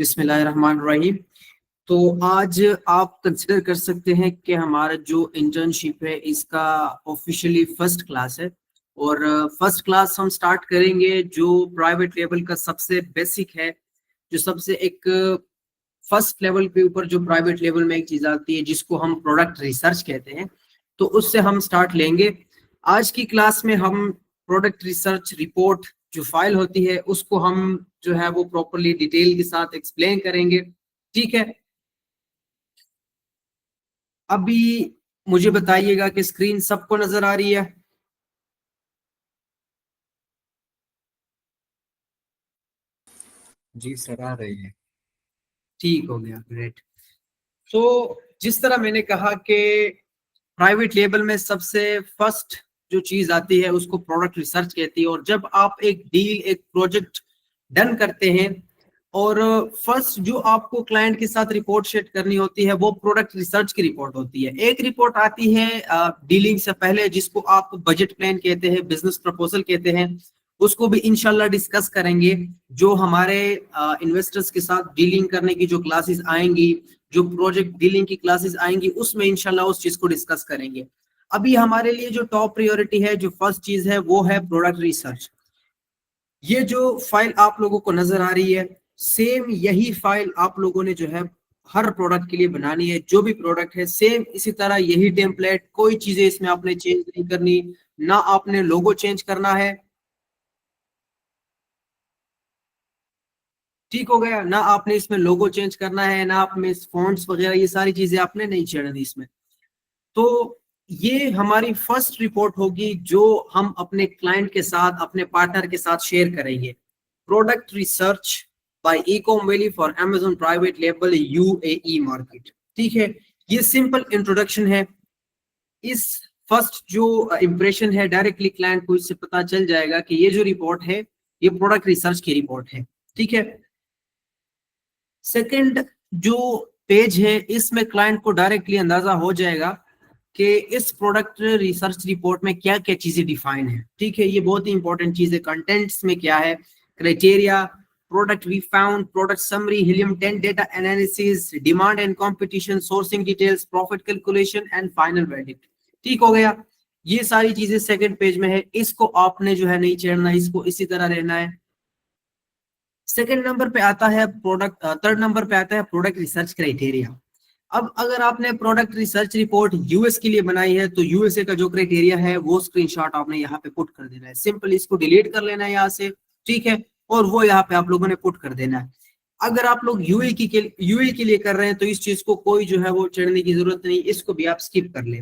बिस्मिल्लाहिर्रहमानिर्रहीम। तो आज आप कंसिडर कर सकते हैं कि हमारा जो इंटर्नशिप है इसका ऑफिशियली फर्स्ट क्लास है। और फर्स्ट क्लास हम स्टार्ट करेंगे जो प्राइवेट लेवल का सबसे बेसिक है, जो सबसे एक फर्स्ट लेवल के ऊपर जो प्राइवेट लेवल में एक चीज आती है जिसको हम प्रोडक्ट रिसर्च कहते हैं। तो उससे हम स्टार्ट लेंगे। आज की क्लास में हम प्रोडक्ट रिसर्च रिपोर्ट जो फाइल होती है उसको हम जो है वो प्रॉपरली डिटेल के साथ एक्सप्लेन करेंगे। ठीक है, अभी मुझे बताइएगा कि स्क्रीन सबको नजर आ रही है। जी सर, आ रही है। ठीक हो गया, ग्रेट। तो जिस तरह मैंने कहा कि प्राइवेट लेवल में सबसे फर्स्ट जो चीज आती है उसको प्रोडक्ट रिसर्च कहती है। और जब आप एक डील, एक प्रोजेक्ट डन करते हैं और फर्स्ट जो आपको क्लाइंट के साथ रिपोर्ट शेयर करनी होती है वो प्रोडक्ट रिसर्च की रिपोर्ट होती है। एक रिपोर्ट आती है डीलिंग से पहले जिसको आप बजट प्लान कहते हैं, बिजनेस प्रपोजल कहते हैं। उसको भी इंशाल्लाह डिस्कस करेंगे। जो हमारे इन्वेस्टर्स के साथ डीलिंग करने की जो क्लासेस आएंगी, जो प्रोजेक्ट डीलिंग की क्लासेस आएंगी, उसमें इंशाल्लाह उस चीज को डिस्कस करेंगे। अभी हमारे लिए जो टॉप प्रायोरिटी है, जो फर्स्ट चीज है वो है प्रोडक्ट रिसर्च। ये जो फाइल आप लोगों को नजर आ रही है, सेम यही फाइल आप लोगों ने जो है हर प्रोडक्ट के लिए बनानी है। जो भी प्रोडक्ट है सेम इसी तरह यही टेम्पलेट, कोई चीजें इसमें आपने चेंज नहीं करनी। ना आपने लोगो चेंज करना है, ठीक हो गया, ना आपने इसमें लोगो चेंज करना है, ना आपने फॉन्ट्स वगैरह ये सारी चीजें आपने नहीं छेड़नी इसमें। तो ये हमारी फर्स्ट रिपोर्ट होगी जो हम अपने क्लाइंट के साथ, अपने पार्टनर के साथ शेयर करेंगे। Product research by Ecom valley for Amazon private label UAE market. ठीक है, ये सिंपल इंट्रोडक्शन है। इस फर्स्ट जो इंप्रेशन है, डायरेक्टली क्लाइंट को इससे पता चल जाएगा कि ये जो रिपोर्ट है ये प्रोडक्ट रिसर्च की रिपोर्ट है। ठीक है, सेकंड जो पेज है इसमें क्लाइंट को डायरेक्टली अंदाजा हो जाएगा कि इस प्रोडक्ट रिसर्च रिपोर्ट में क्या क्या चीजें डिफाइन है। ठीक है, ये बहुत ही इंपॉर्टेंट चीज है। कंटेंट्स में क्या है, criteria, product we found, product summary, Helium 10 data analysis, demand and competition, sourcing details, profit calculation and final verdict. ठीक हो गया, ये सारी चीजें सेकंड पेज में है। इसको आपने जो है नहीं छेड़ना, इसको इसी तरह रहना है। सेकंड नंबर पे आता है प्रोडक्ट, थर्ड नंबर पे आता है प्रोडक्ट रिसर्च क्राइटेरिया। अब अगर आपने प्रोडक्ट रिसर्च रिपोर्ट यूएस के लिए बनाई है तो यूएसए का जो क्राइटेरिया है वो स्क्रीनशॉट आपने यहाँ पे पुट कर देना है। सिंपल इसको डिलीट कर लेना है यहाँ से। ठीक है, और वो यहाँ पे आप लोगों ने पुट कर देना है। अगर आप लोग यूए के लिए कर रहे हैं तो इस चीज को कोई जो है वो चढ़ने की जरूरत नहीं, इसको भी आप स्किप कर ले।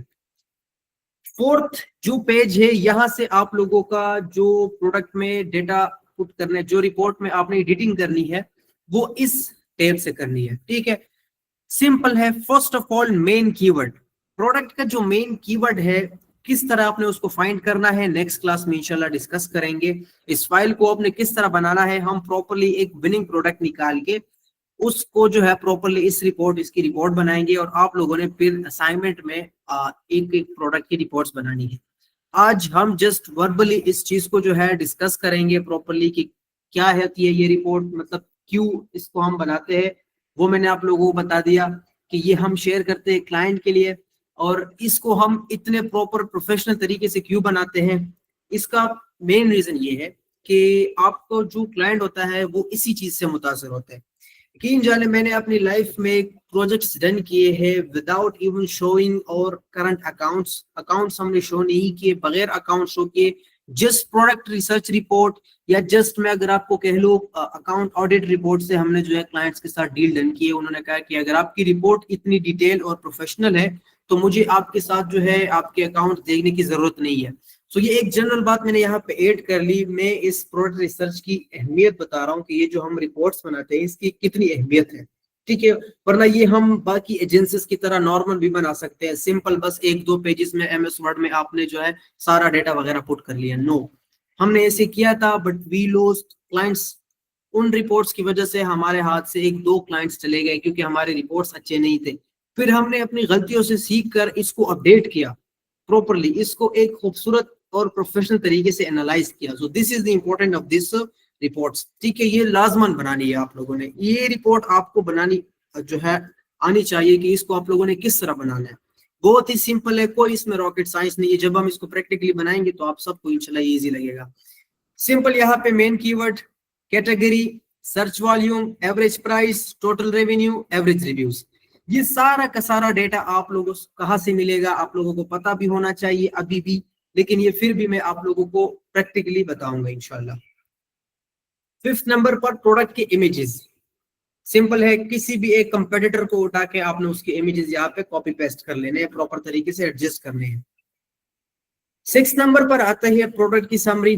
फोर्थ जो पेज है, यहाँ से आप लोगों का जो प्रोडक्ट में डेटा पुट करना है, जो रिपोर्ट में आपने एडिटिंग करनी है वो इस टैब से करनी है। ठीक है, सिंपल है। First of all main keyword, product का जो मेन कीवर्ड है किस तरह आपने उसको फाइंड करना है नेक्स्ट क्लास में इंशाल्लाह डिस्कस करेंगे। इस फाइल को आपने किस तरह बनाना है, हम प्रॉपर्ली एक विनिंग प्रोडक्ट निकाल के उसको जो है प्रॉपर्ली इसकी रिपोर्ट बनाएंगे और आप लोगों ने फिर असाइनमेंट में एक एक प्रोडक्ट की रिपोर्ट्स बनानी है। आज हम जस्ट वर्बली इस चीज को जो है डिस्कस करेंगे प्रॉपर्ली कि क्या है ये रिपोर्ट, मतलब क्यों इसको हम बनाते हैं। वो मैंने आप लोगों को बता दिया कि ये हम शेयर करते हैं क्लाइंट के लिए, और इसको हम इतने प्रॉपर प्रोफेशनल तरीके से क्यों बनाते हैं। इसका मेन रीजन ये है कि आपको जो क्लाइंट होता है वो इसी चीज से मुतासर होता है। यकीन जाने मैंने अपनी लाइफ में प्रोजेक्ट्स डन किए हैं विदाउट इवन शोइंग और करंट अकाउंट्स हमने शो नहीं किए, बगैर अकाउंट शो किए, जस्ट प्रोडक्ट रिसर्च रिपोर्ट या जस्ट मैं अगर आपको कह लो अकाउंट ऑडिट रिपोर्ट से हमने जो है क्लाइंट्स के साथ डील डन की है। उन्होंने कहा कि अगर आपकी रिपोर्ट इतनी डिटेल और प्रोफेशनल है तो मुझे आपके साथ जो है आपके अकाउंट देखने की जरूरत नहीं है। सो ये एक जनरल बात मैंने यहाँ पे ऐड कर ली। मैं इस प्रोडक्ट रिसर्च की अहमियत बता रहा हूँ कि ये जो हम रिपोर्ट्स बनाते हैं इसकी कितनी अहमियत है। ठीक है, वरना ये हम बाकी एजेंसीज की तरह नॉर्मल भी बना सकते हैं, सिंपल बस एक दो पेजेस में एमएस वर्ड में आपने जो है सारा डेटा वगैरह पुट कर लिया। नो, हमने ऐसे किया था बट वी लॉस्ट क्लाइंट्स। उन रिपोर्ट्स की वजह से हमारे हाथ से एक दो क्लाइंट्स चले गए क्योंकि हमारे रिपोर्ट्स अच्छे नहीं थे। फिर हमने अपनी गलतियों से सीख कर इसको अपडेट किया प्रॉपरली, इसको एक खूबसूरत और प्रोफेशनल तरीके से एनालाइज किया। So this is the important of this reports, ठीक है, ये लाजमन बनानी है आप लोगों ने। ये रिपोर्ट आपको बनानी जो है आनी चाहिए कि इसको आप लोगों ने किस तरह बनाना है। बहुत ही सिंपल है, कोई इसमें रॉकेट साइंस नहीं है। जब हम इसको प्रैक्टिकली बनाएंगे तो आप सबको इंशाल्लाह इजी लगेगा। सिंपल, यहाँ पे main keyword, category, search volume, average price, total revenue, average reviews, ये सारा का सारा डेटा आप लोगों को कहाँ से मिलेगा आप लोगों को पता भी होना चाहिए अभी भी, लेकिन ये फिर भी मैं आप लोगों को प्रैक्टिकली बताऊंगा इंशाल्लाह। 5th नंबर पर प्रोडक्ट के इमेजेस। सिंपल है, किसी भी एक कंपेटिटर को उठा के आपने उसके इमेजेस यहाँ पे कॉपी पेस्ट कर लेने हैं, प्रॉपर तरीके से एडजस्ट करने हैं। 6th नंबर पर आता है प्रोडक्ट की समरी।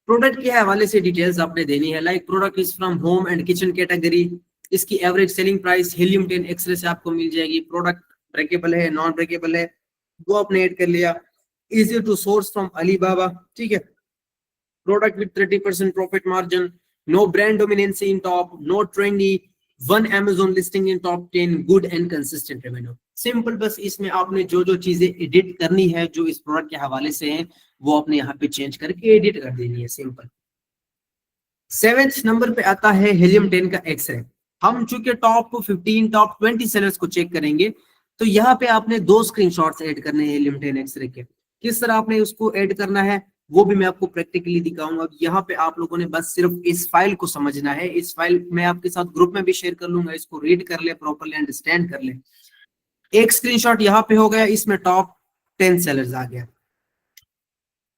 प्रोडक्ट के हवाले से डिटेल्स आपने देनी है, like product is from home and kitchen category, इसकी average selling price helium 10 xray से आपको मिल जाएगी, प्रोडक्ट ब्रेकेबल है नॉन ब्रेकेबल है वो आपने ऐड कर लिया, easy to source from Alibaba, ठीक है, product with 30% profit margin, no brand dominancy in top, no trendy, 1 Amazon listing in top 10, good and consistent revenue. Simple, बस इसमें आपने जो जो चीजें एडिट करनी है जो इस प्रोडक्ट के हवाले से हैं वो आपने यहाँ पे चेंज करके एडिट कर देनी है, सिंपल। 7th नंबर पे आता है हीलियम 10 का एक्सरे। हम चूंकि टॉप 15 टॉप 20 सेलर्स को चेक करेंगे तो यहाँ पे आपने 2 स्क्रीनशॉट्स ऐड करने हैं हीलियम 10 एक्सरे के। किस तरह आपने उसको ऐड करना है वो भी मैं आपको प्रैक्टिकली दिखाऊंगा। यहाँ पे आप लोगों ने बस सिर्फ इस फाइल को समझना है। इस फाइल मैं आपके साथ ग्रुप में भी शेयर कर लूंगा, इसको रीड कर ले, प्रॉपरली अंडरस्टैंड कर ले। एक स्क्रीनशॉट यहाँ पे हो गया, इसमें टॉप 10 सेलर्स आ गया।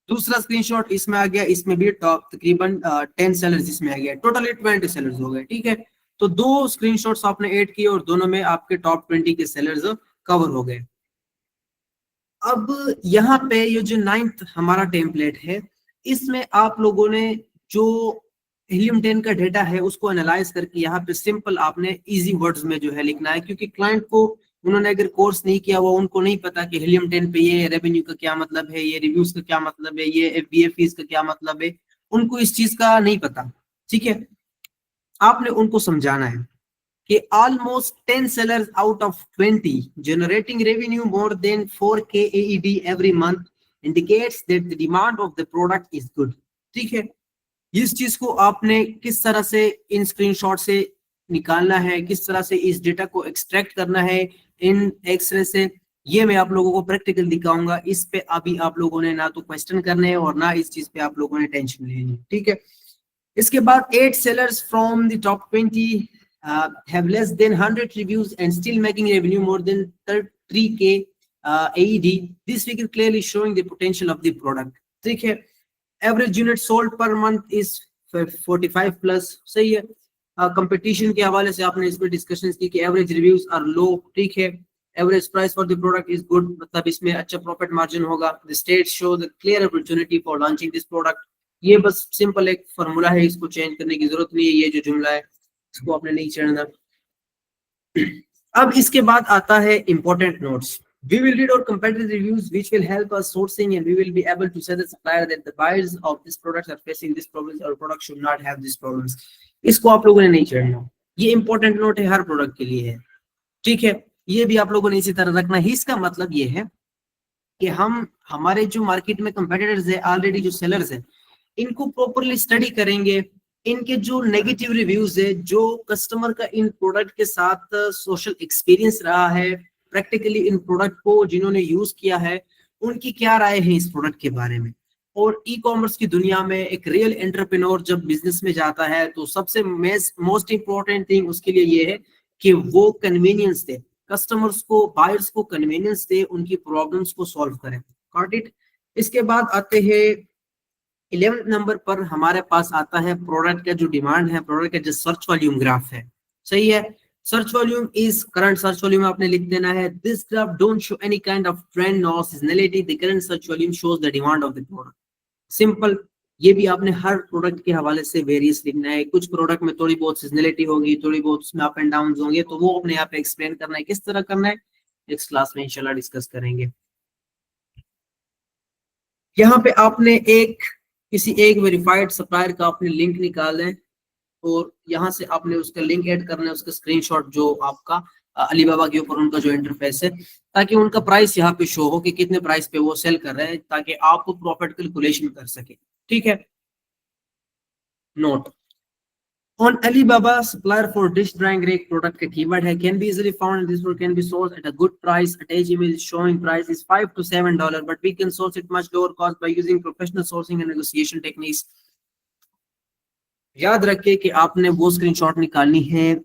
दूसरा स्क्रीनशॉट इसमें आ गया, इसमें भी टॉप तकरीबन 10 सेलर्स इसमें आ गया, टोटली 20 सेलर्स हो गए, ठीक है। तो 2 स्क्रीनशॉट्स आपने ऐड किए और दोनों में आपके टॉप 20 के सेलर्स कवर हो गए। अब यहाँ पे ये जो 9th हमारा टेम्पलेट है, इसमें आप लोगों ने जो हीलियम 10 का डेटा है उसको एनालाइज करके यहाँ पे सिंपल आपने इजी वर्ड्स में जो है लिखना है, क्योंकि क्लाइंट को उन्होंने अगर कोर्स नहीं किया हुआ उनको नहीं पता कि हीलियम 10 पे ये रेवेन्यू का क्या मतलब है, ये रिव्यूज का क्या मतलब है, ये एफबीए फीस का क्या मतलब है, उनको इस चीज का नहीं पता, ठीक है। आपने उनको समझाना है कि almost 10 sellers out of 20 generating revenue more than 4K AED every month indicates that the demand of the product is good, ठीक है। इस चीज को आपने किस तरह से इन स्क्रीनशॉट से निकालना है, किस तरह से इस डेटा को एक्सट्रैक्ट करना है इन एक्सरे से, ये मैं आप लोगों को प्रैक्टिकल दिखाऊंगा। इस पे अभी आप लोगों ने ना तो क्वेश्चन करने हैं और ना इस चीज पे आप लोगों ने टेंशन लेनी, ठीक है। इसके बाद 8 sellers from the top 20 have less than 100 reviews and still making revenue more than 3K AED. This figure clearly showing the potential of the product, ठीक है। Average unit sold per month is 45 plus, सही है। Competition के हवाले से आपने इसमें discussion की कि एवरेज रिव्यूज आर लो, ठीक है। Average price for the product is good, मतलब इसमें अच्छा प्रॉफिट मार्जिन होगा। The state show the clear opportunity for launching this product. ये बस सिंपल एक फॉर्मूला है, इसको चेंज करने की जरूरत नहीं है। ये जो जुमला है इसको आपने नहीं छेड़ना। अब इसके बाद आता है important notes. We will read our competitive reviews which will help us sourcing, and we will be able to say the supplier that the buyers of this products are facing this problems, our product should not have these problems. इसको आप लोगों ने नहीं छेड़ना, ये important note है, हर product के लिए है, ठीक है। ये भी आप लोगों ने इसी तरह रखना है। इसका मतलब ये है कि हम हमारे जो मार्केट में कंपेटिटर्स है, ऑलरेडी जो सेलर्स है, इनको प्रॉपरली स्टडी करेंगे। इनके जो नेगेटिव रिव्यूज है, जो कस्टमर का इन प्रोडक्ट के साथ सोशल एक्सपीरियंस रहा है, प्रैक्टिकली इन प्रोडक्ट को जिन्होंने यूज किया है, उनकी क्या राय है इस प्रोडक्ट के बारे में। और ई कॉमर्स की दुनिया में एक रियल एंटरप्रेन्योर जब बिजनेस में जाता है तो सबसे मोस्ट इंपॉर्टेंट थिंग उसके लिए ये है कि वो कन्वीनियंस दे कस्टमर्स को, बायर्स को कन्वीनियंस दे, उनकी प्रॉब्लम्स को सॉल्व करें। Got it. इसके बाद आते हैं 11th नंबर पर हमारे पास आता है प्रोडक्ट का जो डिमांड है, प्रोडक्ट का जो सर्च वॉल्यूम ग्राफ है, सही है। Search volume is current search volume आपने लिख देना है। This graph don't show any kind of trend nor seasonality, the current search volume shows the demand of the product. Simple, ये भी आपने हर प्रोडक्ट के हवाले से वेरियस लिखना है। कुछ प्रोडक्ट में थोड़ी बहुत सीजनैलिटी होगी, थोड़ी बहुत उसमें अप एंड डाउन होंगे, तो वो अपने यहाँ पे एक्सप्लेन करना है, किस तरह करना है नेक्स्ट क्लास में इंशाल्लाह डिस्कस करेंगे। यहाँ पे आपने किसी एक वेरीफाइड सप्लायर का आपने लिंक निकालना है और यहाँ से आपने उसका लिंक ऐड करना है, उसका स्क्रीनशॉट जो आपका अलीबाबा के ऊपर उनका जो इंटरफेस है, ताकि उनका प्राइस यहाँ पे शो हो कि कितने प्राइस पे वो सेल कर रहे हैं, ताकि आप प्रॉफिट कैलकुलेशन कर सके, ठीक है। Note on Alibaba, supplier for dish drying rake product का keyword है can be easily found. This one can be sourced at a good price. Attached image showing price is $5 to $7, but we can source it much lower cost by using professional sourcing and negotiation techniques. याद रखिए कि आपने वो screenshot निकालनी है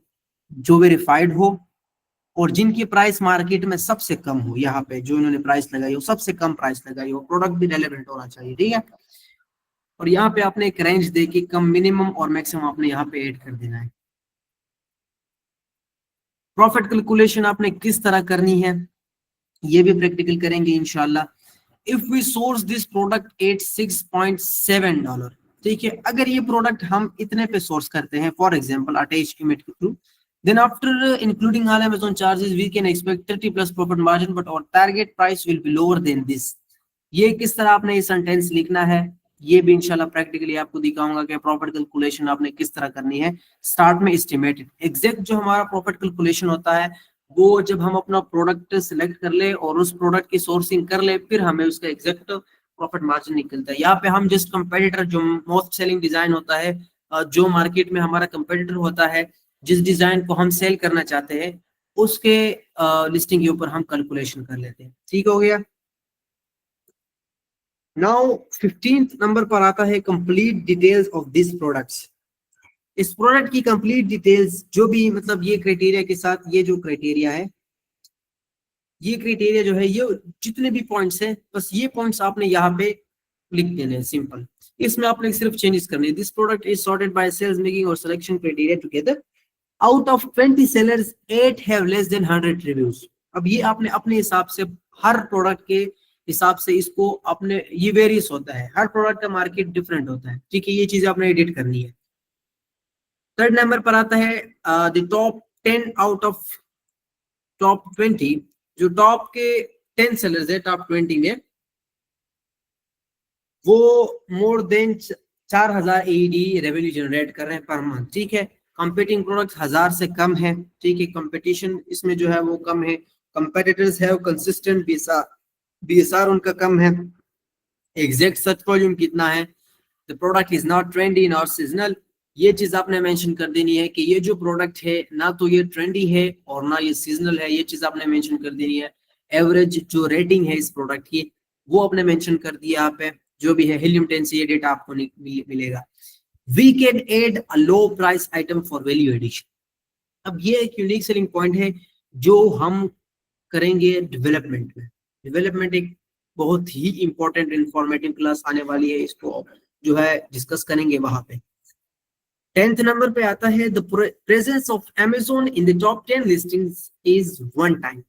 जो verified हो और जिनकी प्राइस मार्केट में सबसे कम हो। यहाँ पे जो इन्होंने प्राइस लगाई हो सबसे कम प्राइस लगाई हो, प्रोडक्ट भी रेलेवेंट होना चाहिए, ठीक है। और यहाँ पे आपने एक रेंज दे के कम मिनिमम और मैक्सिमम आपने यहाँ पे ऐड कर देना है। प्रॉफिट कैलकुलेशन आपने किस तरह करनी है ये भी प्रैक्टिकल करेंगे इंशाल्लाह। If we source this product at $6.7, ठीक है, अगर ये प्रोडक्ट हम इतने पे सोर्स करते हैं, फॉर एग्जांपल अटैच इमेज के through, then after including all Amazon charges we can expect 30 plus profit margin, but our target price will be lower than this. ये किस तरह आपने ये सेंटेंस लिखना है ये भी इंशाल्लाह प्रैक्टिकली आपको दिखाऊंगा कि प्रॉफिट कैलकुलेशन आपने किस तरह करनी है। स्टार्ट में एस्टिमेटेड एग्जैक्ट जो हमारा प्रॉफिट कैलकुलेशन होता है वो जब हम अपना प्रोडक्ट सिलेक्ट कर ले और उस प्रोडक्ट की सोर्सिंग कर ले फिर हमें उसका एग्जैक्ट प्रॉफिट मार्जिन निकलता है। यहाँ पे हम जिस कंपेटिटर जो मोस्ट सेलिंग डिजाइन होता है, जो मार्केट में हमारा कंपेटिटर होता है, जिस डिजाइन को हम सेल करना चाहते हैं उसके लिस्टिंग के ऊपर हम कैलकुलेशन कर लेते हैं। ठीक हो गया। नाउ 15th नंबर पर आता है complete details of this products. इस प्रोडक्ट की कंप्लीट डिटेल्स जो भी मतलब ये क्राइटेरिया के साथ, ये जो क्राइटेरिया है, ये क्राइटेरिया जो है, ये जितने भी पॉइंट्स हैं बस ये पॉइंट्स आपने यहाँ पे लिख देने हैं सिंपल। इसमें आपने सिर्फ चेंजेस करने हैं। This product is sorted by sales making और selection criteria together. Out of 20 sellers 8 have less than 100 reviews. अब ये आपने अपने हिसाब से हर प्रोडक्ट के हिसाब से इसको अपने, ये वेरियस होता है, हर प्रोडक्ट का मार्केट डिफरेंट होता है, ठीक है, ये चीजें आपने एडिट करनी है। थर्ड नंबर पर आता है the top 10 out of top 20। जो टॉप के 10 सेलर्स है टॉप 20 में, वो more than 4000 AED revenue generate कर रहे हैं पर मंथ, ठीक है। कंपीटिंग प्रोडक्ट्स 1000 से कम है, ठीक है, कंपटीशन इसमें जो है वो कम है। कंपेटिटर्स है कंसिस्टेंट, बीएसआर उनका कम है। एग्जैक्ट सर्च वॉल्यूम कितना है। The product is not trendy not seasonal. ये चीज आपने मेंशन कर देनी है कि ये जो प्रोडक्ट है ना तो ये ट्रेंडी है और ना ये सीजनल है, ये चीज आपने मेंशन कर देनी है। एवरेज जो रेटिंग है इस प्रोडक्ट की वो आपने मेंशन कर दिया यहाँ पे, जो भी है हीलियम 10 से ये डेटा आपको मिलेगा। We can add a low price item for value addition. अब ये एक यूनिक सेलिंग पॉइंट है जो हम करेंगे डेवलपमेंट में। डेवलपमेंट एक बहुत ही इंपॉर्टेंट इंफॉर्मेटिव क्लास आने वाली है, इसको जो है डिस्कस करेंगे वहां पे। 10th नंबर पे आता है the presence of Amazon in the top 10 listings is one time.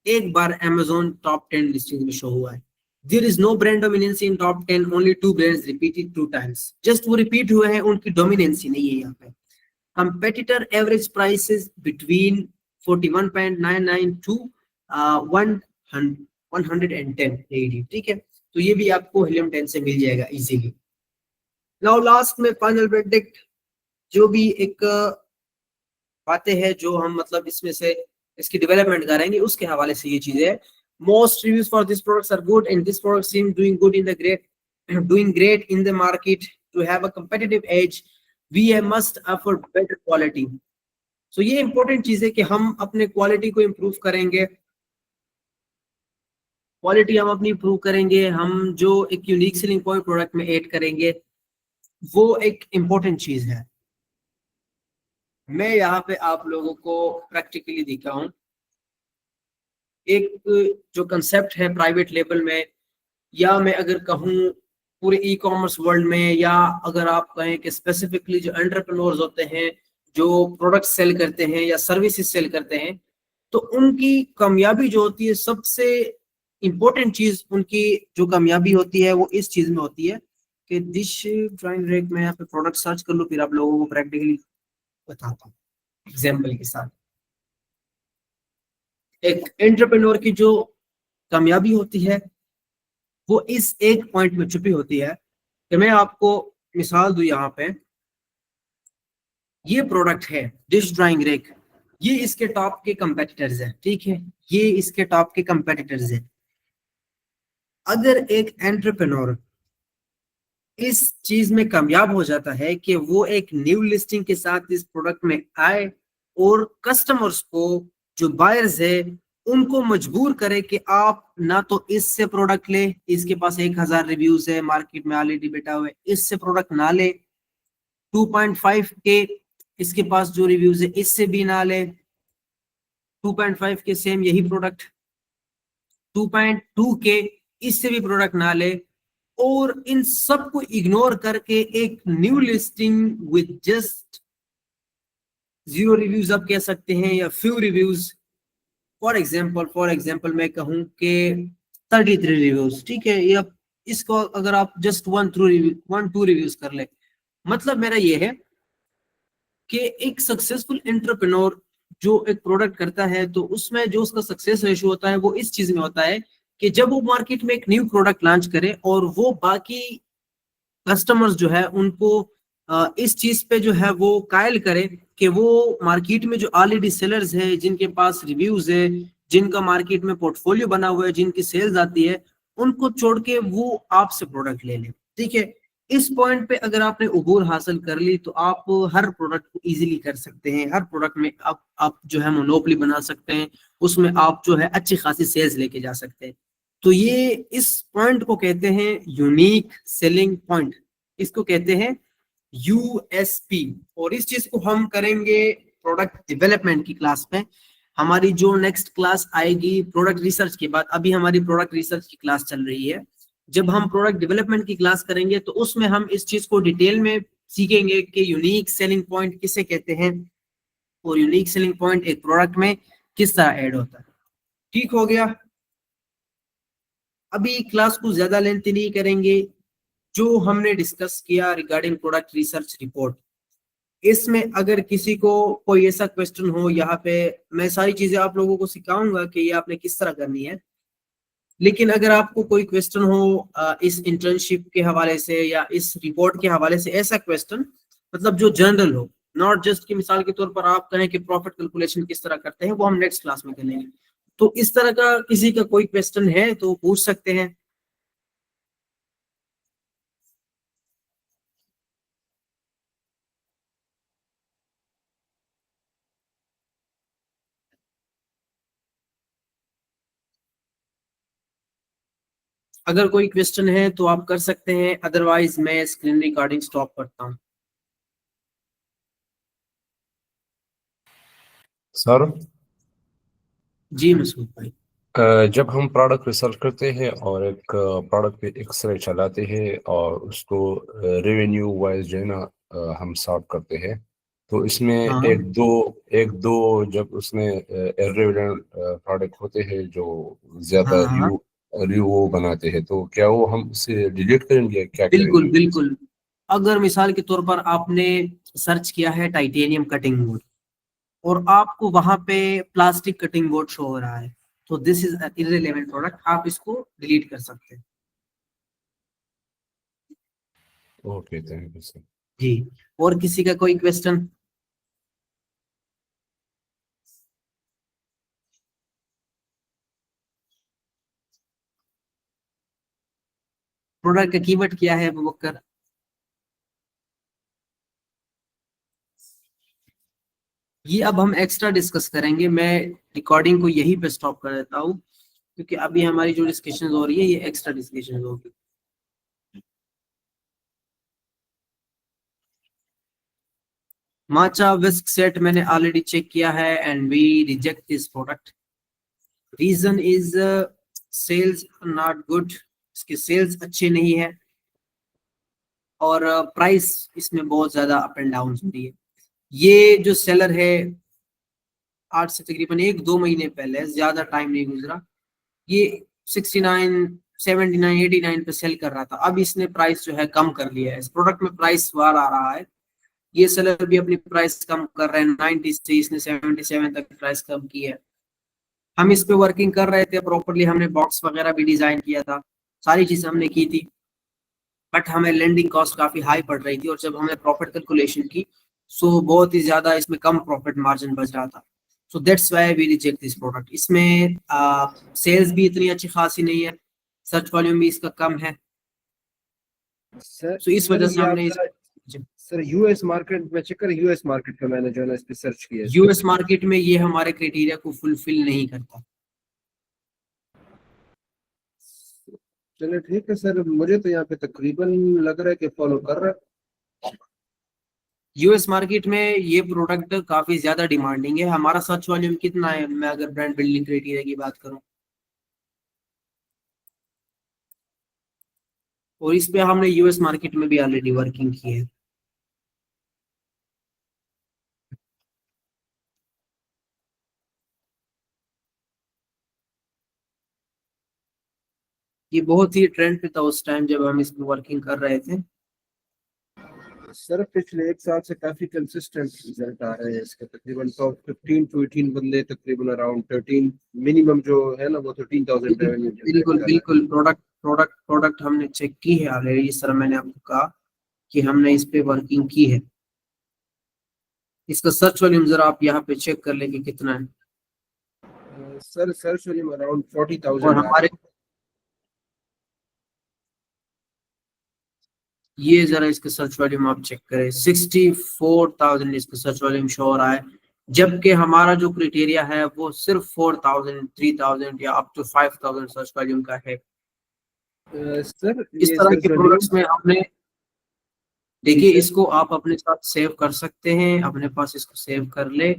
एक बार Amazon टॉप 10 लिस्टिंग में शो हुआ है। There is no brand dominancy in top 10, only 2 brands repeated 2 times. Just वो repeat हुए हैं, उनकी dominancy नहीं है यहाँ पे। Competitor average prices between 41.99 to 110 AED, ठीक है। तो ये भी आपको हीलियम 10 से मिल जाएगा इजीली। Now लास्ट में फाइनल verdict, जो भी एक बातें हैं जो हम मतलब इसमें से इसकी डेवलपमेंट करेंगे उसके हवाले से ये चीजें है। Most reviews for these products are good, and this product seems doing good in the doing great in the market. To have a competitive edge, we must offer better quality. So ये important चीज है कि हम अपने quality को improve करेंगे। Quality हम अपनी इम्प्रूव करेंगे, हम जो एक यूनिक सेलिंग पॉइंट प्रोडक्ट में ऐड करेंगे वो एक इम्पोर्टेंट चीज है। मैं यहाँ पे आप लोगों को प्रैक्टिकली दिखाऊं एक जो कंसेप्ट है प्राइवेट लेबल में, या मैं अगर कहूँ पूरे ई कॉमर्स वर्ल्ड में, या अगर आप कहें कि स्पेसिफिकली जो एंटरप्रेन्योर्स होते हैं जो प्रोडक्ट सेल करते हैं या सर्विसेज सेल करते हैं, तो उनकी कामयाबी जो होती है, सबसे इम्पोर्टेंट चीज उनकी जो कामयाबी होती है वो इस चीज में होती है कि डिश ड्राइंग रैक में यहाँ पे प्रोडक्ट सर्च कर लो, फिर आप लोगों को प्रैक्टिकली बताता हूँ एग्जाम्पल के साथ। एक एंटरप्रेन्योर की जो कामयाबी होती है वो इस एक पॉइंट में छुपी होती है कि मैं आपको मिसाल दूं, यहाँ पे ये प्रोडक्ट है डिश ड्राइंग रैक, ये इसके टॉप के कंपेटिटर्स हैं, ठीक है, ये इसके टॉप के कंपेटिटर्स हैं। अगर एक एंटरप्रेन्योर इस चीज में कामयाब हो जाता है कि वो एक न्यू लिस्टिंग के साथ इस प्रोडक्ट में आए और कस्टमर्स को, जो बायर्स है, उनको मजबूर करे कि आप ना तो इससे प्रोडक्ट ले, इसके पास 1,000 रिव्यूज है, मार्केट में ऑलरेडी बैठा हुआ है, इससे प्रोडक्ट ना ले। 2.5 के इसके पास जो रिव्यूज है, इससे भी ना ले। 2.5 के सेम यही प्रोडक्ट 2.2 के, इससे भी प्रोडक्ट ना ले। और इन सबको इग्नोर करके एक new listing with just 0 reviews आप कह सकते हैं, या फ्यू रिव्यूज। फॉर एग्जाम्पल मैं कहूं कि 33 रिव्यूज, ठीक है, या इसको अगर आप जस्ट 1-2 रिव्यूज कर ले, मतलब मेरा ये है कि एक सक्सेसफुल एंटरप्रेन्योर जो एक प्रोडक्ट करता है, तो उसमें जो उसका सक्सेस रेशियो होता है वो इस चीज में होता है कि जब वो मार्केट में एक न्यू प्रोडक्ट लॉन्च करे और वो बाकी कस्टमर्स जो है उनको इस चीज पे जो है वो कायल करे कि वो मार्केट में जो ऑलरेडी सेलर्स है, जिनके पास रिव्यूज है, जिनका मार्केट में पोर्टफोलियो बना हुआ है, जिनकी सेल्स आती है, उनको छोड़ के वो आपसे प्रोडक्ट ले ले। ठीक है, इस पॉइंट पे अगर आपने उबूर हासिल कर ली तो आप हर प्रोडक्ट को इजीली कर सकते हैं। हर प्रोडक्ट में आप जो है मोनोपोली बना सकते हैं, उसमें आप जो है अच्छी खासी सेल्स लेके जा सकते हैं। तो ये इस पॉइंट को कहते हैं यूनिक सेलिंग पॉइंट, इसको कहते हैं यूएसपी। और इस चीज को हम करेंगे प्रोडक्ट डेवलपमेंट की क्लास में। हमारी जो नेक्स्ट क्लास आएगी प्रोडक्ट रिसर्च के बाद, अभी हमारी प्रोडक्ट रिसर्च की क्लास चल रही है, जब हम प्रोडक्ट डेवलपमेंट की क्लास करेंगे तो उसमें हम इस चीज को डिटेल में सीखेंगे कि यूनिक सेलिंग पॉइंट किसे कहते हैं और यूनिक सेलिंग पॉइंट एक प्रोडक्ट में किस तरह ऐड होता है। ठीक हो गया। अभी क्लास को ज्यादा लेंथ नहीं करेंगे। जो हमने डिस्कस किया रिगार्डिंग प्रोडक्ट रिसर्च रिपोर्ट, इसमें अगर किसी को कोई ऐसा क्वेश्चन हो, यहाँ पे मैं सारी चीजें आप लोगों को सिखाऊंगा कि ये आपने किस तरह करनी है। लेकिन अगर आपको कोई क्वेश्चन हो इस इंटर्नशिप के हवाले से या इस रिपोर्ट के हवाले से, ऐसा क्वेश्चन मतलब जो जनरल हो, नॉट जस्ट कि मिसाल के तौर पर आप कहें कि प्रॉफिट कैलकुलेशन किस तरह करते हैं, वो हम नेक्स्ट क्लास में करेंगे। तो इस तरह का किसी का कोई क्वेश्चन है तो पूछ सकते हैं। अगर कोई क्वेश्चन है तो आप कर सकते हैं, अदरवाइज मैं स्क्रीन रिकॉर्डिंग स्टॉप करता हूँ। सर, जी मसूद भाई। जब हम प्रोडक्ट रिसर्च करते हैं और एक प्रोडक्ट पे एक्सरे चलाते हैं और उसको रेवेन्यू वाइज जो है ना हम सॉर्ट करते हैं, तो इसमें हाँ एक दो जब उसमें इर्रेलेवेंट प्रोडक्ट होते हैं जो ज्यादा हाँ हाँ, रिव्यू बनाते हैं, तो क्या वो हम इसे डिलीट करेंगे, क्या बिल्कुल करेंगे? बिल्कुल। अगर मिसाल के तौर पर आपने सर्च किया है टाइटेनियम कटिंग बोर्ड और आपको वहां पे प्लास्टिक कटिंग बोर्ड शो हो रहा है, तो दिस इज इररिलेवेंट प्रोडक्ट, आप इसको डिलीट कर सकते हैं। Okay, thank you sir. जी। और किसी का कोई क्वेश्चन? प्रोडक्ट का कीवर्ड क्या है अबू बकर? ये अब हम एक्स्ट्रा डिस्कस करेंगे। मैं रिकॉर्डिंग को यहीं पे स्टॉप कर देता हूँ, क्योंकि अभी हमारी जो डिस्कशन हो रही है ये एक्स्ट्रा डिस्कशन होगी। माचा विस्क सेट मैंने ऑलरेडी चेक किया है and we reject this product. Reason is sales not good, इसके सेल्स अच्छे नहीं है और प्राइस इसमें बहुत ज्यादा अप एंड डाउन हो रही है। ये जो सेलर है, आज से तकरीबन 1-2 महीने पहले, ज्यादा टाइम नहीं गुजरा, ये 69, 79, 89 पे सेल कर रहा था। अब इसने प्राइस जो है कम कर लिया है, इस प्रोडक्ट में प्राइस वार आ रहा है। ये सेलर भी अपनी प्राइस कम कर रहे हैं, 90 से इसने 77 तक प्राइस कम की है। हम इस पे वर्किंग कर रहे थे प्रॉपरली, हमने बॉक्स वगैरह भी डिजाइन किया था, सारी चीजें हमने की थी, बट हमें लैंडिंग कॉस्ट काफी हाई पड़ रही थी और जब हमने प्रॉफिट कैलकुलेशन की सो बहुत ही ज्यादा इसमें कम प्रॉफिट मार्जिन बच रहा था। So that's why we reject this product. इसमें सेल्स भी इतनी अच्छी खासी नहीं है, सर्च वॉल्यूम भी इसका कम है। सर तो इस सर वजह से ये आप हमने जरा सर यूएस मार्केट में चेक करें, यूएस मार्केट का मैंने जो है ना इस पे सर्च किया है। यूएस मार्केट में ये हमारे क्राइटेरिया को फुलफिल नहीं करता। चलिए ठीक है सर, मुझे तो यहाँ पे तकरीबन लग रहा है कि फॉलो कर रहा है। यूएस मार्केट में ये प्रोडक्ट काफी ज्यादा डिमांडिंग है। हमारा सर्च वॉल्यूम कितना है, मैं अगर ब्रांड बिल्डिंग क्राइटेरिया की बात करूं, और इस पे हमने यूएस मार्केट में भी ऑलरेडी वर्किंग की है। ये बहुत ही ट्रेंड पे था उस टाइम जब हम इस पे वर्किंग कर रहे थे। सर पिछले एक साल से काफी कंसिस्टेंट रिजल्ट आ रहे हैं इसके, तकरीबन टॉप 15 to 18 बंदे तकरीबन अराउंड 13 मिनिमम जो है ना वो 13,000 रेवेन्यू जनरेट बिल्कुल कर रहा है। बिल्कुल, प्रोडक्ट हमने चेक की है ऑलरेडी। इस तरह मैंने आपको कहा कि हमने इस पे वर्किंग की है। इसका सर्च वॉल्यूम जरा आप यहाँ पे चेक कर लेंगे कितना है। सर सर्च वॉल्यूम अराउंड और 40,000 आ रहे हमारे ये जरा इसका सर्च वॉल्यूम आप चेक करें, 64,000 इसका सर्च वॉल्यूम शो हो रहा है, जबकि हमारा जो क्राइटेरिया है वो सिर्फ 4,000 3,000 या अप टू 5,000 सर्च वॉल्यूम का है। हैं। सर इस ये तरह सर्च के वॉल्यूम, प्रोडक्ट्स में हमने जी देखिए, सर। इसको आप अपने साथ सेव कर सकते हैं, अपने पास इसको सेव कर ले।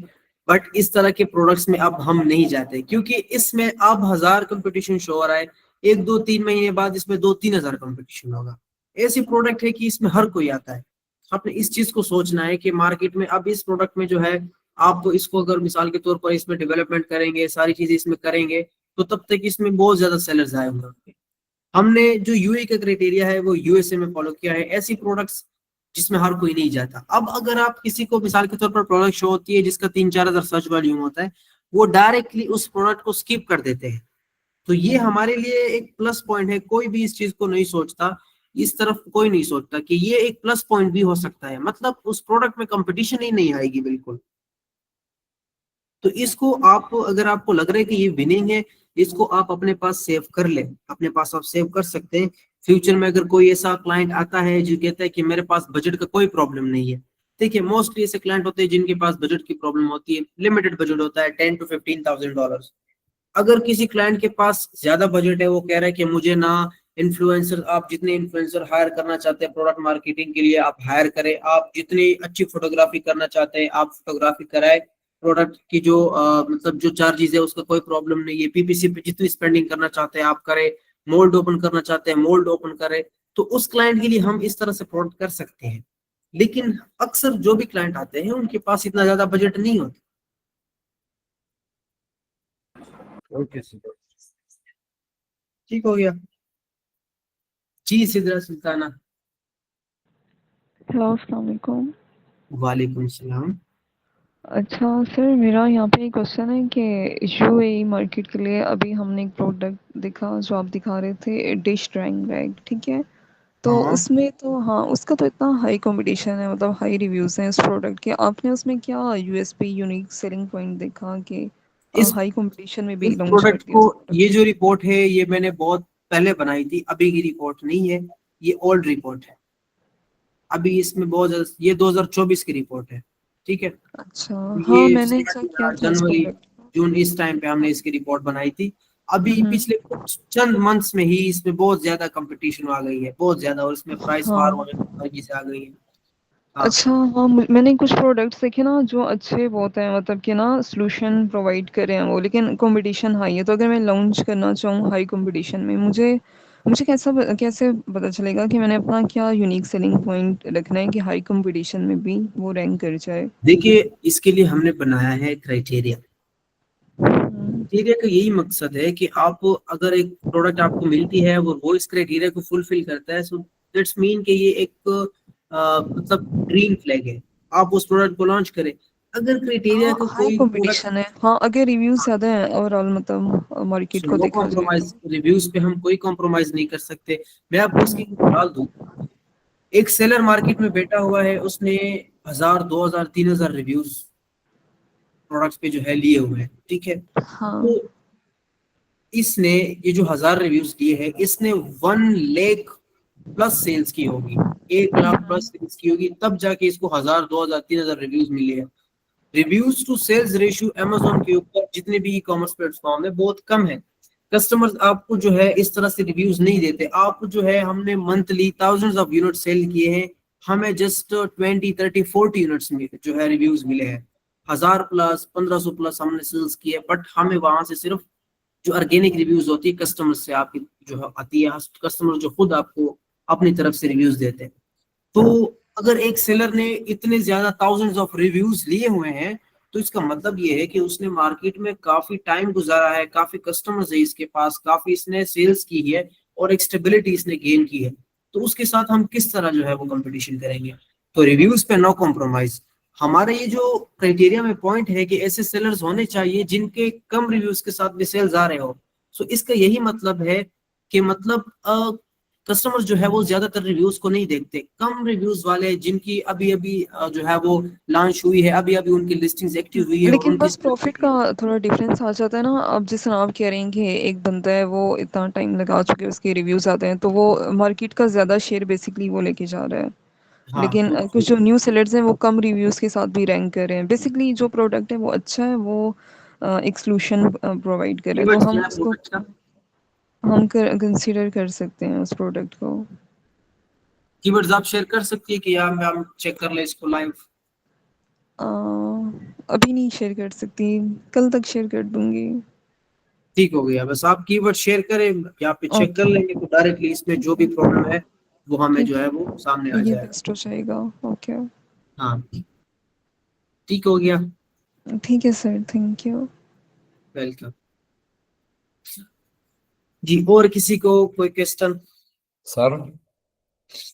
बट इस तरह के प्रोडक्ट्स में अब हम नहीं जाते, क्योंकि इसमें अब 1,000 कंपटीशन शो हो रहा है। 1 2 3 महीने बाद इसमें 2 3 हज़ार कंपटीशन होगा। ऐसी प्रोडक्ट है कि इसमें हर कोई आता है। आपने इस चीज को सोचना है कि मार्केट में अब इस प्रोडक्ट में जो है, आप इसको अगर मिसाल के तौर पर इसमें डेवलपमेंट करेंगे, सारी चीजें इसमें करेंगे, तो तब तक इसमें बहुत ज्यादा सेलर्स आए होंगे। हमने जो यूए का क्राइटेरिया है वो यूएसए में फॉलो किया है, ऐसी प्रोडक्ट्स जिसमें हर कोई नहीं जाता। अब अगर आप किसी को मिसाल के तौर पर प्रोडक्ट शो होती है जिसका 3 4 हज़ार सर्च वॉल्यूम होता है, वो डायरेक्टली उस प्रोडक्ट को स्किप कर देते हैं। तो ये हमारे लिए एक प्लस पॉइंट है। कोई भी इस चीज को नहीं सोचता, इस तरफ कोई नहीं सोचता कि ये एक प्लस पॉइंट भी हो सकता है, मतलब उस प्रोडक्ट में कंपटीशन ही नहीं आएगी बिल्कुल। तो इसको आप, अगर आपको लग रहा है कि ये विनिंग है, इसको आप अपने पास सेव कर ले, अपने पास आप सेव कर सकते हैं। फ्यूचर में अगर कोई ऐसा क्लाइंट आता है जो कहता है कि मेरे पास बजट का कोई प्रॉब्लम नहीं है, देखिए मोस्टली ऐसे क्लाइंट होते हैं जिनके पास बजट की प्रॉब्लम होती है, लिमिटेड बजट होता है $10,000 to $15,000। अगर किसी क्लाइंट के पास ज्यादा बजट है, वो कह रहा है कि मुझे ना इन्फ्लुएंसर, आप जितने इन्फ्लुएंसर हायर करना चाहते हैं प्रोडक्ट मार्केटिंग के लिए आप हायर करें, आप जितनी अच्छी फोटोग्राफी करना चाहते हैं आप फोटोग्राफी कराए, प्रोडक्ट की जो मतलब जो चार्जेस है उसका कोई प्रॉब्लम नहीं है, पीपीसी पे जितनी स्पेंडिंग करना चाहते हैं आप करें, मोल्ड ओपन करना चाहते हैं मोल्ड ओपन करें, तो उस क्लाइंट के लिए हम इस तरह से प्रोडक्ट कर सकते हैं। लेकिन अक्सर जो भी क्लाइंट आते हैं उनके पास इतना ज्यादा बजट नहीं होता। Okay sir. ठीक हो गया जी। सिद्रा सुल्ताना, हेलो, अस्सलाम वालेकुम। वालेकुम सलाम। अच्छा सर, मेरा यहाँ पे एक क्वेश्चन है कि यूएई मार्केट के लिए अभी हमने एक प्रोडक्ट देखा जो आप दिखा रहे थे, डिश ड्राइंग रैक, ठीक है। तो हाँ, उसमें तो हाँ, उसका तो इतना हाई कंपटीशन है, मतलब हाई रिव्यूज़ हैं इस प्रोडक्ट के। आपने उसमें क्या यूएसपी यूनिक सेलिंग पॉइंट देखा कि इस हाई कंपटीशन में भी इस लॉन्च कर प्रोडक्ट दिया को, उस प्रोडक्ट ये को? जो रिपोर्ट है ये मैंने बहुत पहले बनाई थी, अभी की रिपोर्ट नहीं है, ये ओल्ड रिपोर्ट है। अभी इसमें बहुत ज्यादा, ये 2024 की रिपोर्ट है, ठीक है। अच्छा, हाँ ये मैंने चेक किया स्टार्ट था इस जनवरी प्रोडक्ट को। जून इस टाइम पे हमने इसकी रिपोर्ट बनाई थी। अभी हम्म। पिछले कुछ चंद मंथ्स में ही इसमें बहुत ज्यादा कंपटीशन आ गई है, बहुत ज्यादा, और इसमें प्राइस वार हाँ। होने की से आ गई है। हाँ, अच्छा, हाँ मैंने कुछ प्रोडक्ट्स देखे ना जो अच्छे बहुत हैं, मतलब कि ना सोल्यूशन प्रोवाइड कर रहे हैं वो, लेकिन कंपटीशन हाई है। तो अगर मैं लॉन्च करना चाहूँ हाई कंपटीशन में, मुझे मुझे कैसे पता चलेगा कि मैंने अपना क्या यूनिक सेलिंग पॉइंट रखना है कि हाई कंपटीशन में भी वो रैंक कर जाए? देखिए इसके लिए हमने बनाया है क्राइटेरिया। हम्म। क्राइटेरिया का यही मकसद है कि आप, अगर एक प्रोडक्ट आपको मिलती है वो इस क्राइटेरिया को फुलफिल करता है, सो दैट्स मीन कि ये एक मतलब ग्रीन फ्लैग है, आप उस प्रोडक्ट को लॉन्च करें। अगर क्राइटेरिया हाँ, का हाई कोई प्रोडक्ट, कंपटीशन है। हाँ, अगर रिव्यूज ज़्यादा हैं ओवरऑल, मतलब मार्केट को नो देखा जाए तो। कॉम्प्रोमाइज, रिव्यूज पे हम कोई कॉम्प्रोमाइज नहीं कर सकते। मैं आपको इसकी एक मिसाल दूं, एक सेलर मार्केट में बैठा हुआ है, उसने 1,000 2,000 3,000 रिव्यूज प्रोडक्ट्स पे जो है लिए हुए हैं, ठीक है। हाँ। तो इसने ये जो 1,000 रिव्यूज दिए हैं, इसने 1 लाख प्लस सेल्स की होगी, 1 लाख प्लस सेल्स की होगी, तब जाके इसको 1000, 2000, 3000 रिव्यूज मिले हैं। Reviews to sales ratio Amazon के ऊपर जितने भी ई कॉमर्स प्लेटफॉर्म है बहुत कम है। कस्टमर्स आपको जो है इस तरह से रिव्यूज नहीं देते। आप जो है, हमने monthly thousands of unit sale किए हैं, हमें जस्ट 20, 30, 40 यूनिट्स में जो है रिव्यूज मिले हैं। 1000 प्लस 1500 प्लस हमने सेल्स किए, बट हमें वहां से सिर्फ जो ऑर्गेनिक रिव्यूज होती है कस्टमर से आपकी जो है आती है, कस्टमर जो खुद आपको अपनी तरफ से रिव्यूज देते हैं। तो अगर एक सेलर ने इतने ज्यादा थाउजेंड्स ऑफ रिव्यूज लिए हुए हैं, तो इसका मतलब ये है कि उसने मार्केट में काफी टाइम गुजारा है, काफी कस्टमर्स है इसके पास, काफी इसने सेल्स की है और एक स्टेबिलिटी इसने गेन की है। तो उसके साथ हम किस तरह जो है वो कंपटीशन करेंगे? तो रिव्यूज पे नो कॉम्प्रोमाइज। हमारा ये जो क्राइटेरिया में पॉइंट है कि ऐसे सेलर्स होने चाहिए जिनके कम रिव्यूज के साथ भी सेल्स आ रहे हो। सो इसका यही मतलब है कि मतलब कस्टमर्स जो है वो ज्यादातर रिव्यूज को नहीं देखते। कम रिव्यूज वाले जिनकी अभी अभी जो है वो लॉन्च हुई है, अभी अभी उनकी लिस्टिंग्स एक्टिव हुई है और लेकिन उनकी बस प्रॉफिट का थोड़ा डिफरेंस आ जाता है ना। अब जिस तरह आप कह रहे हैं कि एक बंदा है वो इतना टाइम लगा चुके हैं, उसके रिव्यूज आते हैं, तो वो मार्केट का ज़्यादा शेयर बेसिकली वो लेके जा रहा है। हाँ। लेकिन तो कुछ जो न्यू सेलर्स हैं वो कम रिव्यूज़ के साथ भी रैंक कर रहे हैं। बेसिकली जो प्रोडक्ट है वो अच्छा है, वो एक सॉल्यूशन प्रोवाइड कर रहे हैं, तो कीवर्ड्स हम क्या है उसको प्रोडक्ट का? कंसीडर कर सकते हैं उस प्रोडक्ट को। कीवर्ड्स आप शेयर कर सकती है कि यार मैं हम चेक कर ले इसको लाइव? अ, अभी नहीं शेयर कर सकती, कल तक शेयर कर दूंगी। ठीक हो गया, बस आप कीवर्ड शेयर करें, यहाँ पे चेक कर ओके, लेंगे तो डायरेक्टली इसमें जो भी प्रॉब्लम है वो हमें ठीक जो है, है वो सामने आ ये जाएगा। बेस्ट हो जाएगा। ओके, हाँ, ठीक हो गया। ठीक है सर, थैंक यू। वेलकम जी। और किसी को कोई क्वेश्चन? सर,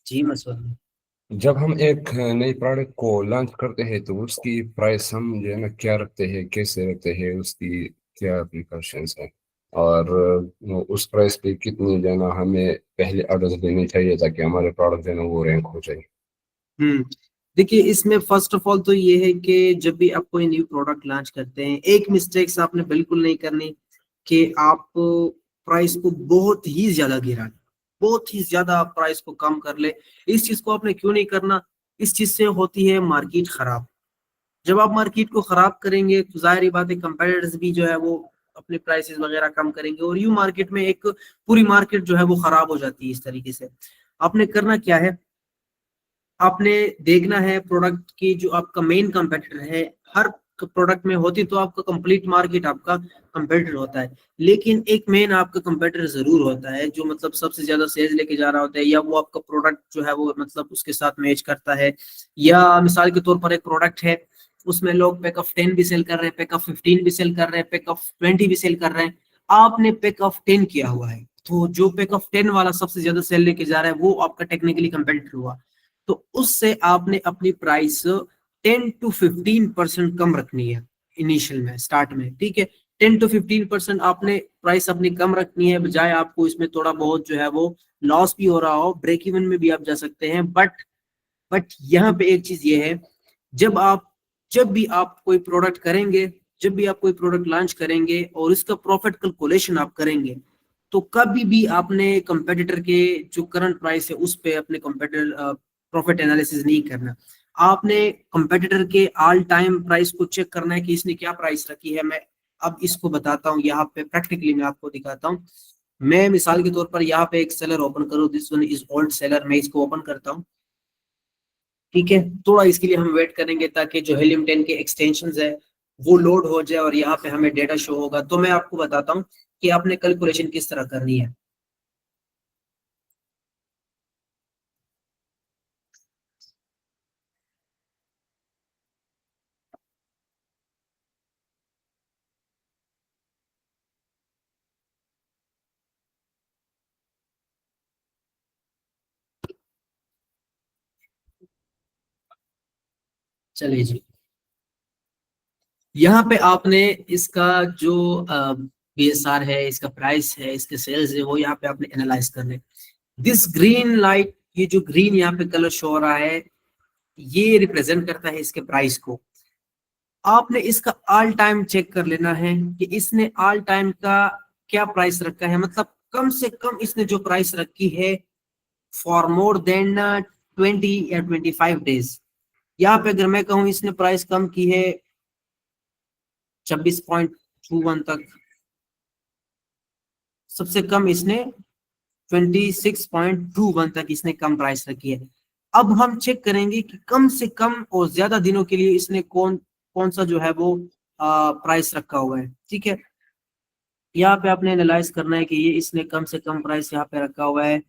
जी मसऊद। जब हम एक नई प्रोडक्ट को लॉन्च करते हैं तो उसकी प्राइस हम जो है ना क्या रखते हैं, कैसे रखते हैं, उसकी क्या प्रिकॉशंस है, और उस प्राइस पे कितनी जो है ना हमें पहले ऑर्डर देने चाहिए ताकि हमारे प्रोडक्ट जो है ना वो रैंक हो जाए। हम्म, देखिए इसमें फर्स्ट ऑफ ऑल तो ये है कि जब भी आप कोई न्यू प्रोडक्ट लॉन्च करते हैं, एक मिस्टेक्स आपने बिल्कुल नहीं करनी कि आप प्राइस को बहुत ही ज्यादा गिरा लें, बहुत ही ज्यादा आप प्राइस को कम कर ले। इस चीज को आपने क्यों नहीं करना? इस चीज से होती है मार्केट खराब। जब आप मार्केट को खराब करेंगे तो जाहिर ही बात है कंपेटिटर्स भी जो है वो अपने प्राइसेस वगैरह कम करेंगे, और यूं मार्केट में एक पूरी मार्केट जो है वो खराब हो जाती है। इस तरीके से आपने करना क्या है, आपने देखना है प्रोडक्ट की जो आपका मेन कंपेटिटर है। हर प्रोडक्ट में होती तो आपका कंप्लीट मार्केट आपका कंपेटिटर होता है, लेकिन एक मेन आपका कंपेटिटर जरूर होता है जो मतलब सबसे ज्यादा सेल्स लेके जा रहा होता है, या वो आपका प्रोडक्ट जो है वो मतलब उसके साथ मैच करता है। या मिसाल के तौर पर एक प्रोडक्ट है, उसमें लोग पैक ऑफ 10 भी सेल कर रहे हैं, पैक ऑफ 15 भी सेल कर रहे हैं, पैक ऑफ 20 भी सेल कर रहे हैं। आपने पैक ऑफ 10 किया हुआ है, तो जो पैक ऑफ 10 वाला सबसे ज्यादा सेल लेके जा रहा है वो आपका टेक्निकली कंपेटिटर हुआ। तो उससे आपने अपनी प्राइस 10 to 15% कम रखनी है इनिशियल में, स्टार्ट में, ठीक है। 10 to 15% आपने प्राइस अपनी कम रखनी है, बजाय आपको इसमें थोड़ा बहुत जो है वो लॉस भी हो रहा हो, ब्रेक इवन में भी आप जा सकते हैं। बट यहाँ पे एक चीज ये है, जब भी आप कोई प्रोडक्ट करेंगे, जब भी आप कोई प्रोडक्ट लॉन्च करेंगे और इसका प्रॉफिट कैलकुलेशन आप करेंगे, तो कभी भी आपने कंपेटिटर के जो करंट प्राइस है उस पे अपने कंपेटिटर प्रॉफिट एनालिसिस नहीं करना। आपने कंपेटिटर के ऑल टाइम प्राइस को चेक करना है कि इसने क्या प्राइस रखी है। मैं अब इसको बताता हूँ, यहाँ पे प्रैक्टिकली मैं आपको दिखाता हूँ। मैं मिसाल के तौर पर यहाँ पे एक सेलर ओपन करूँ, this one is old seller, मैं इसको ओपन करता हूँ, ठीक है। थोड़ा इसके लिए हम वेट करेंगे ताकि जो हेलियम 10 के एक्सटेंशन है वो लोड हो जाए और यहाँ पे हमें डेटा शो होगा। तो मैं आपको बताता हूँ कि आपने कैलकुलेशन किस तरह करनी है। चलिए जी, यहाँ पे आपने इसका जो BSR है, इसका प्राइस है, इसके सेल्स है, वो यहाँ पे आपने एनालाइज करने। दिस ग्रीन लाइट, ये जो ग्रीन यहाँ पे कलर शो हो रहा है, ये रिप्रेजेंट करता है इसके प्राइस को। आपने इसका ऑल टाइम चेक कर लेना है कि इसने ऑल टाइम का क्या प्राइस रखा है, मतलब कम से कम इसने जो प्राइस रखी है फॉर मोर देन 20 या 25 डेज। यहाँ पे अगर मैं कहूँ इसने प्राइस कम की है 26.21 तक, सबसे कम इसने 26.21 तक इसने कम प्राइस रखी है। अब हम चेक करेंगे कि कम से कम और ज्यादा दिनों के लिए इसने कौन सा जो है वो प्राइस रखा हुआ है। ठीक है, यहाँ पे आपने एनालाइज करना है कि ये इसने कम से कम प्राइस यहाँ पे रखा हुआ है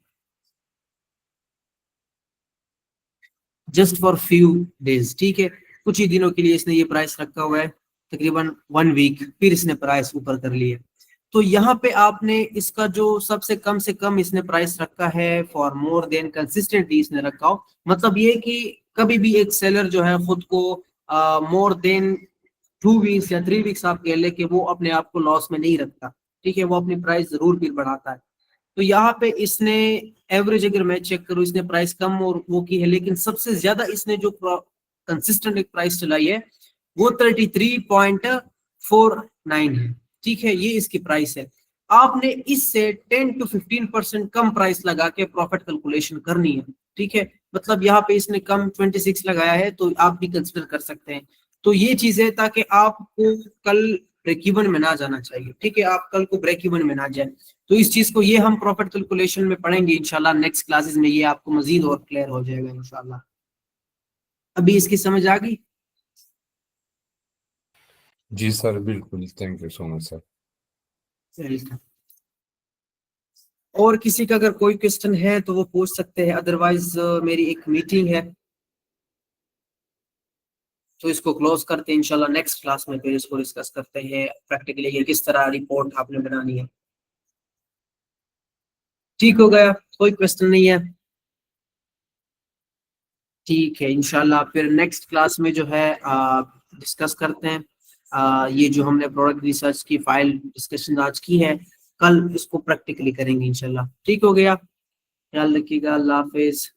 जस्ट फॉर फ्यू डेज। ठीक है, कुछ ही दिनों के लिए इसने ये प्राइस रखा हुआ है, तकरीबन 1 वीक, फिर इसने प्राइस ऊपर कर लिया। तो यहाँ पे आपने इसका जो सबसे कम से कम इसने प्राइस रखा है फॉर मोर देन कंसिस्टेंटली इसने रखा हो, मतलब ये कि कभी भी एक सेलर जो है खुद को मोर देन 2 वीक्स या 3 वीक्स आप कह ले कि वो अपने आप को लॉस में नहीं रखता। ठीक है, वो अपनी प्राइस जरूर फिर बढ़ाता है। तो यहाँ पे इसने एवरेज अगर मैं चेक करूँ इसने प्राइस कम और वो की है, लेकिन सबसे ज्यादा इसने जो कंसिस्टेंट एक प्राइस चलाई है वो 33.49 है। ठीक है, ये इसकी प्राइस है। आपने इससे 10 to 15% कम प्राइस लगा के प्रॉफिट कैलकुलेशन करनी है। ठीक है, मतलब यहाँ पे इसने कम 26 लगाया है तो आप भी कंसिडर कर सकते हैं। तो ये चीज है ताकि आपको कल ब्रेक इवन में ना जाना चाहिए। ठीक है, आप कल को ब्रेक इवन में ना जाए, तो इस चीज को ये हम प्रॉफिट कैलकुलेशन में पढ़ेंगे इंशाल्लाह। नेक्स्ट क्लासेस में ये आपको मजीद और क्लियर हो जाएगा इंशाल्लाह। अभी इसकी समझ आ गई? जी सर, बिल्कुल, thank you so much sir. Welcome. और किसी का अगर कोई क्वेश्चन है तो वो पूछ सकते हैं, अदरवाइज मेरी एक मीटिंग है तो इसको क्लोज करते हैं इंशाल्लाह। नेक्स्ट क्लास में फिर इसको डिस्कस करते हैं प्रैक्टिकली ये किस तरह रिपोर्ट आपने बनानी है। ठीक हो गया, कोई क्वेश्चन नहीं है? ठीक है, इंशाल्लाह फिर नेक्स्ट क्लास में जो है डिस्कस करते हैं ये जो हमने प्रोडक्ट रिसर्च की फाइल डिस्कशन आज की है, कल इसको प्रैक्टिकली करेंगे इंशाल्लाह। ठीक हो गया, ख्याल रखिएगा, अल्लाह हाफिज।